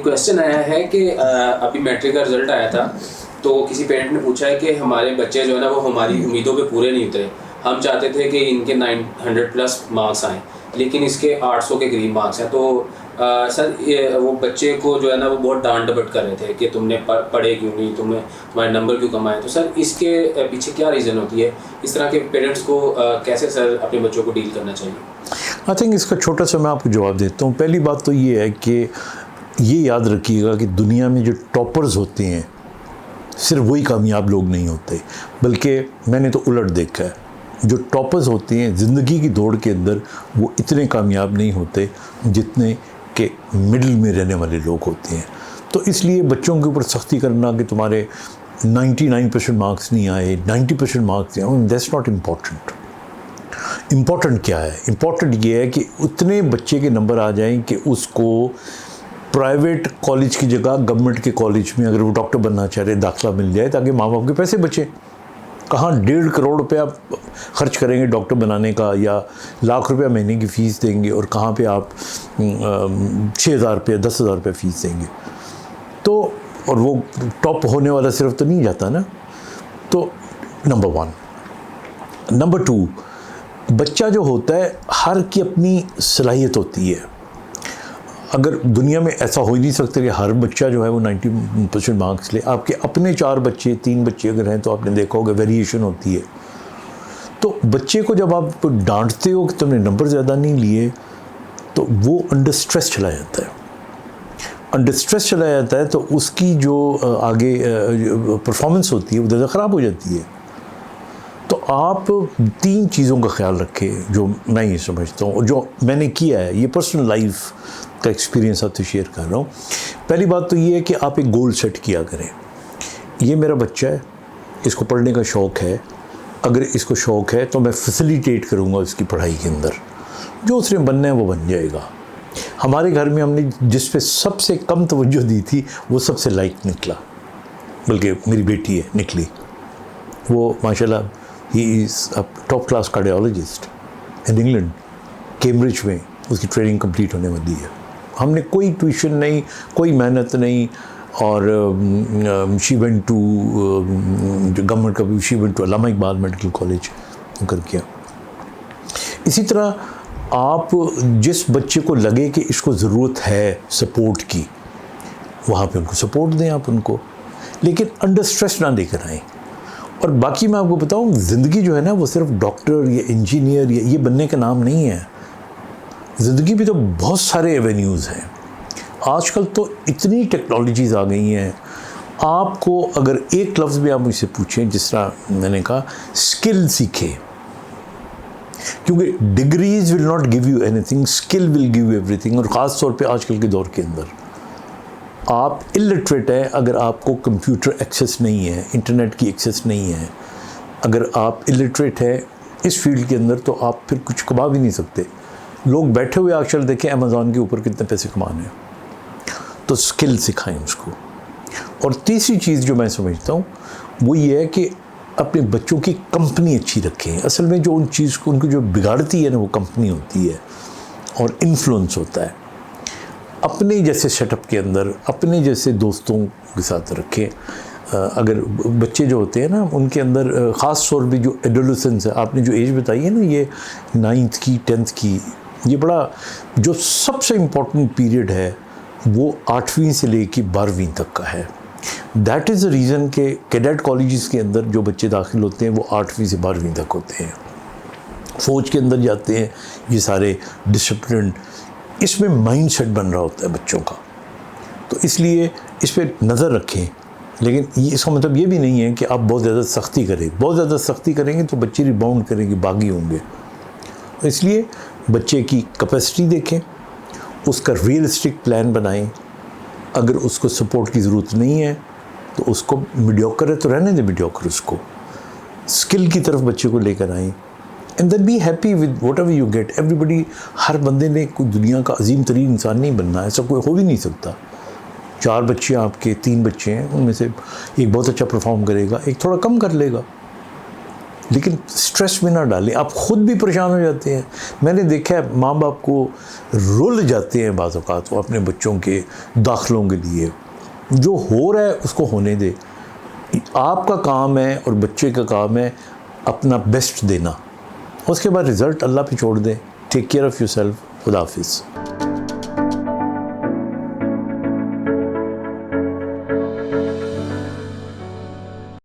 Question آیا ہے کہ ابھی میٹرک کا رزلٹ آیا تھا تو کسی پیرنٹ نے پوچھا ہے کہ ہمارے بچے جو ہے نا وہ ہماری امیدوں پہ پورے نہیں اترے. ہم چاہتے تھے کہ ان کے 900+ مارکس آئیں لیکن اس کے 800 کے قریب مارکس ہیں. تو سر وہ بچے کو جو ہے نا وہ بہت ڈانٹ ڈپٹ کر رہے تھے کہ تم نے پڑھے کیوں نہیں, تمہارے نمبر کیوں کم آئے. تو سر اس کے پیچھے کیا ریزن ہوتی ہے؟ اس طرح کے پیرنٹس کو کیسے سر اپنے بچوں کو ڈیل کرنا چاہیے؟ آئی تھنک اس کا چھوٹا سا میں آپ کو جواب دیتا ہوں. پہلی بات تو یہ ہے کہ یہ یاد رکھیے گا کہ دنیا میں جو ٹاپرز ہوتے ہیں صرف وہی کامیاب لوگ نہیں ہوتے, بلکہ میں نے تو الٹ دیکھا ہے. جو ٹاپرز ہوتے ہیں زندگی کی دوڑ کے اندر وہ اتنے کامیاب نہیں ہوتے جتنے کہ مڈل میں رہنے والے لوگ ہوتے ہیں. تو اس لیے بچوں کے اوپر سختی کرنا کہ تمہارے 99% مارکس نہیں آئے, 90% مارکس نہیں آئے, دیٹس ناٹ امپورٹنٹ. امپورٹنٹ کیا ہے؟ امپورٹنٹ یہ ہے کہ اتنے بچے کے نمبر آ جائیں کہ اس کو پرائیویٹ کالج کی جگہ گورنمنٹ کے کالج میں اگر وہ ڈاکٹر بننا چاہ رہے داخلہ مل جائے, تاکہ ماں باپ کے پیسے بچیں. کہاں 1.5 کروڑ روپے آپ خرچ کریں گے ڈاکٹر بنانے کا, یا لاکھ روپیہ مہینے کی فیس دیں گے, اور کہاں پہ آپ 6,000 روپیہ 10,000 روپیہ فیس دیں گے. تو اور وہ ٹاپ ہونے والا صرف تو نہیں جاتا نا. تو نمبر 1. نمبر 2, بچہ جو ہوتا ہے ہر کی اپنی صلاحیت ہوتی ہے. اگر دنیا میں ایسا ہو ہی نہیں سکتا کہ ہر بچہ جو ہے وہ 90% مارکس لے. آپ کے اپنے 4 بچے 3 بچے اگر ہیں تو آپ نے دیکھا ہوگا ویریشن ہوتی ہے. تو بچے کو جب آپ ڈانٹتے ہو کہ تم نے نمبر زیادہ نہیں لیے تو وہ انڈر سٹریس چلا جاتا ہے. انڈر سٹریس چلا جاتا ہے تو اس کی جو آگے پرفارمنس ہوتی ہے وہ زیادہ خراب ہو جاتی ہے. تو آپ 3 چیزوں کا خیال رکھیں جو میں یہ سمجھتا ہوں اور جو میں نے کیا ہے, یہ پرسنل لائف کا ایکسپیرینس آپ سے شیئر کر رہا ہوں. پہلی بات تو یہ ہے کہ آپ ایک گول سیٹ کیا کریں. یہ میرا بچہ ہے, اس کو پڑھنے کا شوق ہے, اگر اس کو شوق ہے تو میں فیسیلیٹیٹ کروں گا اس کی پڑھائی کے اندر. جو اس نے بننا ہے وہ بن جائے گا. ہمارے گھر میں ہم نے جس پہ سب سے کم توجہ دی تھی وہ سب سے لائق نکلا, بلکہ میری بیٹی ہے نکلی. وہ ماشاءاللہ ہی is top class cardiologist in England, Cambridge میں اس کی ٹریننگ کمپلیٹ ہونے والی ہے. ہم نے کوئی ٹیوشن نہیں, کوئی محنت نہیں, اور شی وینٹ ٹو گورنمنٹ کا, she went to Allama Iqbal medical college کر کیا. اسی طرح آپ جس بچے کو لگے کہ اس کو ضرورت ہے سپورٹ کی, وہاں پہ ان کو سپورٹ دیں آپ ان کو, لیکن انڈر سٹریس نہ لے کر آئیں. اور باقی میں آپ کو بتاؤں, زندگی جو ہے نا وہ صرف ڈاکٹر یا انجینئر یا یہ بننے کا نام نہیں ہے. زندگی بھی تو بہت سارے ایونیوز ہیں. آج کل تو اتنی ٹیکنالوجیز آ گئی ہیں. آپ کو اگر ایک لفظ بھی آپ مجھ سے پوچھیں, جس طرح میں نے کہا اسکل سیکھیں, کیونکہ degrees will not give you any thing, skill will give you every thing. اور خاص طور پہ آج کل کے دور کے اندر آپ الٹریٹ ہیں, اگر آپ کو کمپیوٹر ایکسیس نہیں ہے, انٹرنیٹ کی ایکسیس نہیں ہے, اگر آپ الٹریٹ ہیں اس فیلڈ کے اندر, تو آپ پھر کچھ کما بھی نہیں سکتے. لوگ بیٹھے ہوئے آج کل دیکھیں امیزون کے اوپر کتنے پیسے کمانے ہیں. تو اسکل سکھائیں اس کو. اور تیسری چیز جو میں سمجھتا ہوں وہ یہ ہے کہ اپنے بچوں کی کمپنی اچھی رکھیں. اصل میں جو ان چیز کو ان کو جو بگاڑتی ہے نا وہ کمپنی ہوتی ہے اور انفلوئنس ہوتا ہے. اپنے جیسے سیٹ اپ کے اندر اپنے جیسے دوستوں کے ساتھ رکھیں. اگر بچے جو ہوتے ہیں نا ان کے اندر خاص طور پہ جو ایڈولسنس ہے, آپ نے جو ایج بتائی ہے نا یہ 9th کی 10th کی, یہ بڑا جو سب سے امپورٹنٹ پیریڈ ہے وہ 8ویں سے لے کے 12ویں تک کا ہے. دیٹ از دا ریزن کہ کیڈیٹ کالجز کے اندر جو بچے داخل ہوتے ہیں وہ 8ویں سے 12ویں تک ہوتے ہیں. فوج کے اندر جاتے ہیں یہ سارے ڈسپلن, اس میں مائنڈ سیٹ بن رہا ہوتا ہے بچوں کا. تو اس لیے اس پہ نظر رکھیں. لیکن اس کا مطلب یہ بھی نہیں ہے کہ آپ بہت زیادہ سختی کریں. بہت زیادہ سختی کریں گے تو بچے ریباؤنڈ کریں گے, باغی ہوں گے. اس لیے بچے کی کیپیسٹی دیکھیں, اس کا ریئلسٹک پلان بنائیں. اگر اس کو سپورٹ کی ضرورت نہیں ہے تو اس کو میڈیوکر ہے تو رہنے دیں میڈیوکر. اس کو اسکل کی طرف بچے کو لے کر آئیں. And then be happy with whatever you get. Everybody, ہر بندے نے کوئی دنیا کا عظیم ترین انسان نہیں بننا, ایسا کوئی ہو بھی نہیں سکتا. 4 بچے آپ کے 3 بچے ہیں, ان میں سے ایک بہت اچھا پرفارم کرے گا, ایک تھوڑا کم کر لے گا. لیکن سٹریس میں نہ ڈالیں, آپ خود بھی پریشان ہو جاتے ہیں. میں نے دیکھا ہے ماں باپ کو رول جاتے ہیں بعض اوقات وہ اپنے بچوں کے داخلوں کے لیے. جو ہو رہا ہے اس کو ہونے دے. آپ کا کام ہے اور بچے کا کام ہے اپنا بیسٹ دینا, اس کے بعد رزلٹ اللہ پہ چھوڑ دیں. Take care of your self. خدا حافظ.